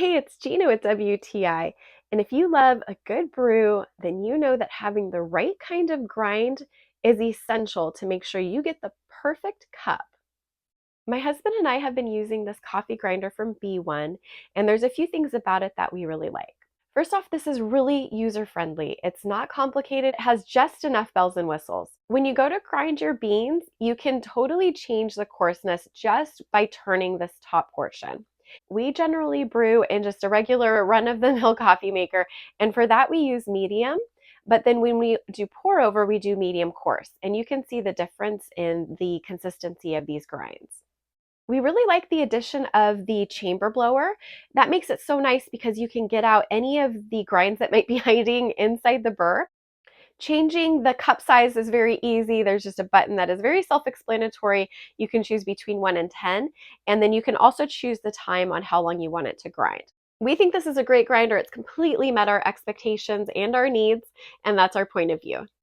Hey, it's Gina with WTI. And if you love a good brew, then you know that having the right kind of grind is essential to make sure you get the perfect cup. My husband and I have been using this coffee grinder from B1, and there's a few things about it that we really like. First off, this is really user-friendly. It's not complicated, it has just enough bells and whistles. When you go to grind your beans, you can totally change the coarseness just by turning this top portion. We generally brew in just a regular run-of-the-mill coffee maker, and for that we use medium. But then when we do pour over, we do medium coarse, and you can see the difference in the consistency of these grinds. We really like the addition of the chamber blower. That makes it so nice because you can get out any of the grinds that might be hiding inside the burr. Changing the cup size is very easy. There's just a button that is very self-explanatory. You can choose between 1 and 10, and then you can also choose the time on how long you want it to grind. We think this is a great grinder. It's completely met our expectations and our needs, and that's our point of view.